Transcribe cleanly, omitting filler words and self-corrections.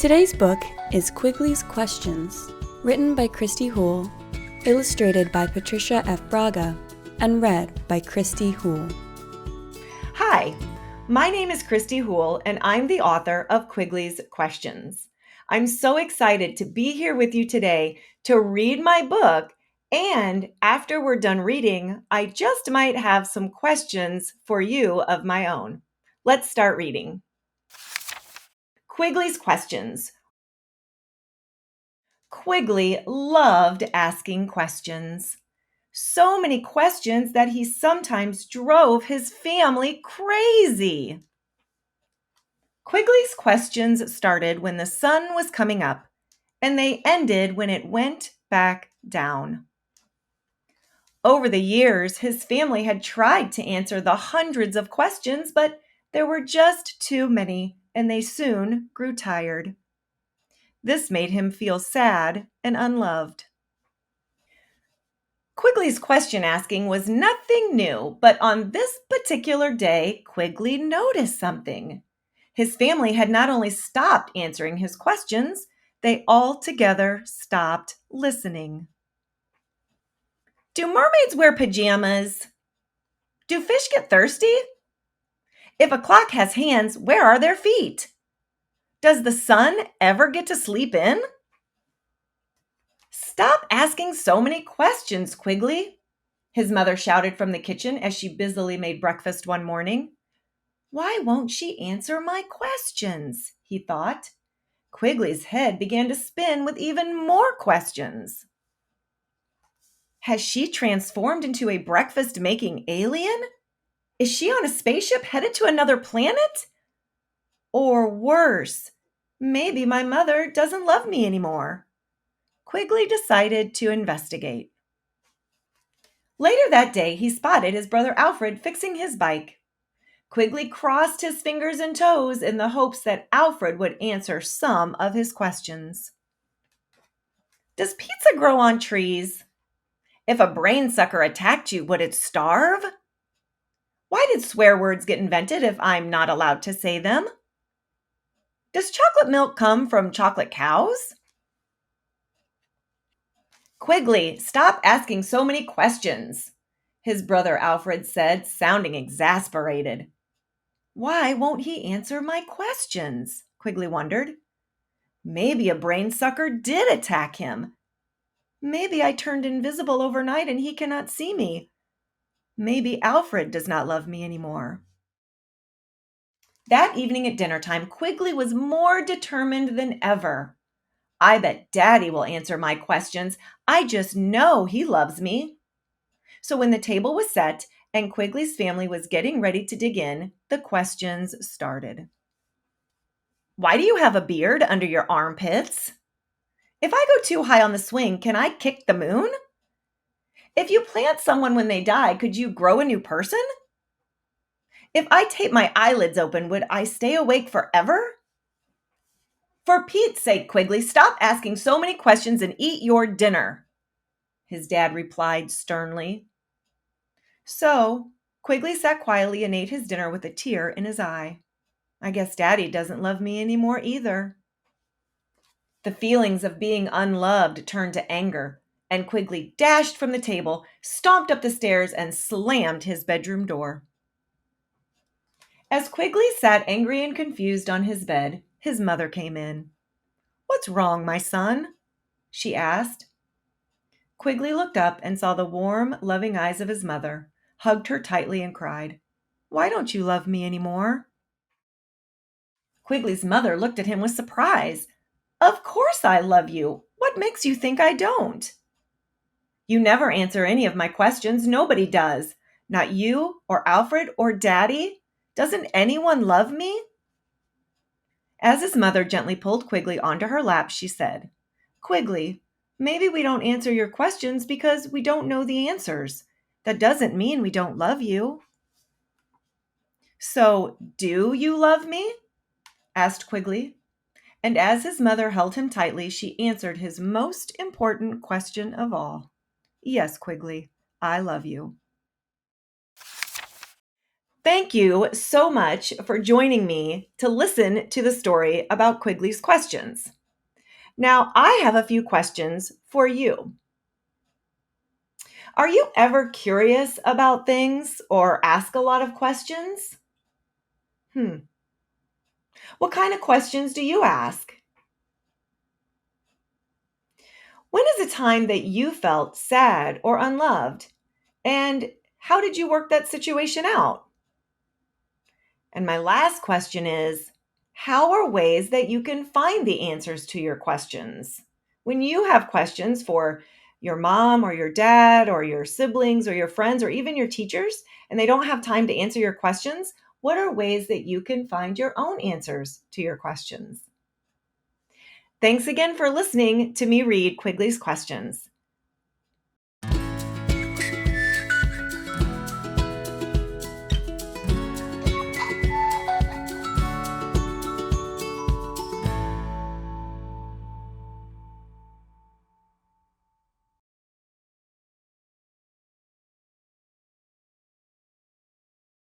Today's book is Quigley's Questions, written by Kristy Houle, illustrated by Patricia F. Braga, and read by Kristy Houle. Hi, my name is Kristy Houle, and I'm the author of Quigley's Questions. I'm so excited to be here with you today to read my book, and after we're done reading, I just might have some questions for you of my own. Let's start reading. Quigley's Questions. Quigley loved asking questions. So many questions that he sometimes drove his family crazy. Quigley's questions started when the sun was coming up, and they ended when it went back down. Over the years, his family had tried to answer the hundreds of questions, but there were just too many, and they soon grew tired. This made him feel sad and unloved. Quigley's question asking was nothing new, but on this particular day, Quigley noticed something. His family had not only stopped answering his questions, they altogether stopped listening. Do mermaids wear pajamas? Do fish get thirsty? If a clock has hands, where are their feet? Does the sun ever get to sleep in? Stop asking so many questions, Quigley, his mother shouted from the kitchen as she busily made breakfast one morning. Why won't she answer my questions? He thought. Quigley's head began to spin with even more questions. Has she transformed into a breakfast-making alien? Is she on a spaceship headed to another planet? Or worse, maybe my mother doesn't love me anymore. Quigley decided to investigate. Later that day, he spotted his brother Alfred fixing his bike. Quigley crossed his fingers and toes in the hopes that Alfred would answer some of his questions. Does pizza grow on trees? If a brain sucker attacked you, would it starve? Why did swear words get invented if I'm not allowed to say them? Does chocolate milk come from chocolate cows? Quigley, stop asking so many questions, his brother Alfred said, sounding exasperated. Why won't he answer my questions? Quigley wondered. Maybe a brain sucker did attack him. Maybe I turned invisible overnight and he cannot see me. Maybe Alfred does not love me anymore. That evening at dinner time, Quigley was more determined than ever. I bet Daddy will answer my questions. I just know he loves me. So when the table was set and Quigley's family was getting ready to dig in, the questions started. Why do you have a beard under your armpits? If I go too high on the swing, can I kick the moon? If you plant someone when they die, could you grow a new person? If I tape my eyelids open, would I stay awake forever? For Pete's sake, Quigley, stop asking so many questions and eat your dinner, his dad replied sternly. So, Quigley sat quietly and ate his dinner with a tear in his eye. I guess Daddy doesn't love me anymore either. The feelings of being unloved turned to anger, and Quigley dashed from the table, stomped up the stairs, and slammed his bedroom door. As Quigley sat angry and confused on his bed, his mother came in. What's wrong, my son? She asked. Quigley looked up and saw the warm, loving eyes of his mother, hugged her tightly, and cried, Why don't you love me anymore? Quigley's mother looked at him with surprise. Of course I love you. What makes you think I don't? You never answer any of my questions. Nobody does. Not you or Alfred or Daddy. Doesn't anyone love me? As his mother gently pulled Quigley onto her lap, she said, Quigley, maybe we don't answer your questions because we don't know the answers. That doesn't mean we don't love you. So, do you love me? Asked Quigley. And as his mother held him tightly, she answered his most important question of all. Yes, Quigley, I love you. Thank you so much for joining me to listen to the story about Quigley's questions. Now, I have a few questions for you. Are you ever curious about things or ask a lot of questions? Hmm. What kind of questions do you ask? When is a time that you felt sad or unloved? And how did you work that situation out? And my last question is, how are ways that you can find the answers to your questions? When you have questions for your mom or your dad or your siblings or your friends or even your teachers, and they don't have time to answer your questions, what are ways that you can find your own answers to your questions? Thanks again for listening to me read Quigley's questions.